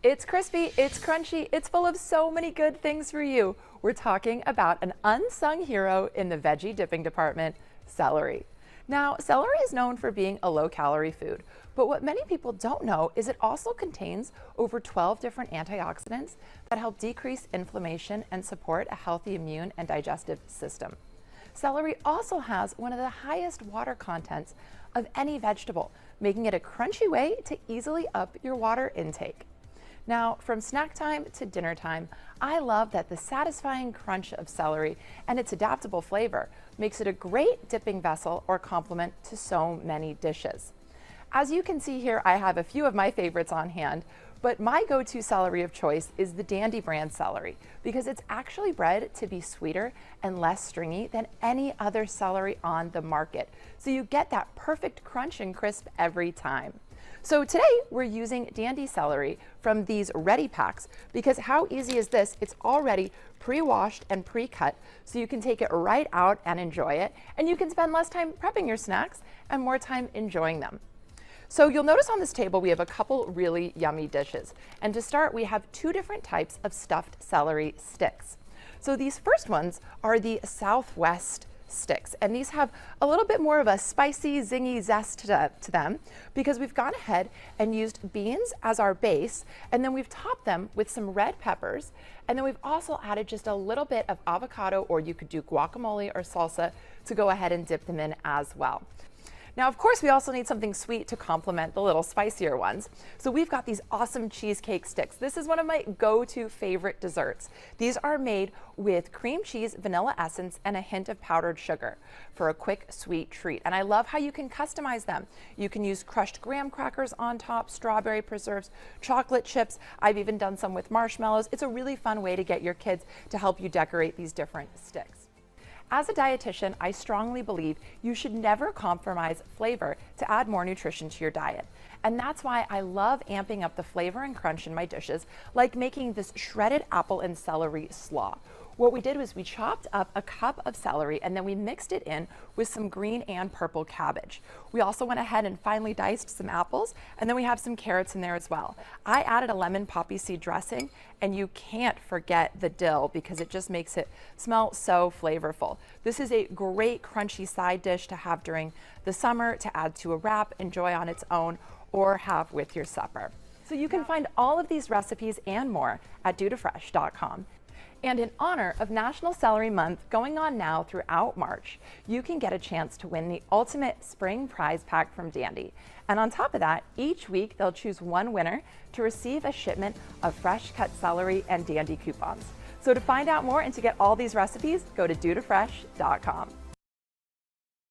It's crispy, it's crunchy, it's full of so many good things for you. We're talking about an unsung hero in the veggie dipping department, celery. Now, celery is known for being a low-calorie food, but what many people don't know is it also contains over 12 different antioxidants that help decrease inflammation and support a healthy immune and digestive system. Celery also has one of the highest water contents of any vegetable, making it a crunchy way to easily up your water intake. Now, from snack time to dinner time, I love that the satisfying crunch of celery and its adaptable flavor makes it a great dipping vessel or complement to so many dishes. As you can see here, I have a few of my favorites on hand, but my go-to celery of choice is the Dandy brand celery because it's actually bred to be sweeter and less stringy than any other celery on the market. So you get that perfect crunch and crisp every time. So today we're using Dandy celery from these ready packs because how easy is this? It's already pre-washed and pre-cut, so you can take it right out and enjoy it, and you can spend less time prepping your snacks and more time enjoying them. So you'll notice on this table we have a couple really yummy dishes. And to start, we have two different types of stuffed celery sticks. So these first ones are the Southwest sticks, and these have a little bit more of a spicy, zingy zest to them because we've gone ahead and used beans as our base, and then we've topped them with some red peppers, and then we've also added just a little bit of avocado, or you could do guacamole or salsa to go ahead and dip them in as well. Now, of course, we also need something sweet to complement the little spicier ones. So we've got these awesome cheesecake sticks. This is one of my go-to favorite desserts. These are made with cream cheese, vanilla essence, and a hint of powdered sugar for a quick, sweet treat. And I love how you can customize them. You can use crushed graham crackers on top, strawberry preserves, chocolate chips. I've even done some with marshmallows. It's a really fun way to get your kids to help you decorate these different sticks. As a dietitian, I strongly believe you should never compromise flavor to add more nutrition to your diet. And that's why I love amping up the flavor and crunch in my dishes, like making this shredded apple and celery slaw. What we did was we chopped up a cup of celery and then we mixed it in with some green and purple cabbage. We also went ahead and finely diced some apples, and then we have some carrots in there as well. I added a lemon poppy seed dressing, and you can't forget the dill because it just makes it smell so flavorful. This is a great crunchy side dish to have during the summer, to add to a wrap, enjoy on its own, or have with your supper. So you can find all of these recipes and more at dudafresh.com. And in honor of National Celery Month going on now throughout March, you can get a chance to win the ultimate spring prize pack from Dandy. And on top of that, each week they'll choose one winner to receive a shipment of fresh cut celery and Dandy coupons. So to find out more and to get all these recipes, go to dudafresh.com.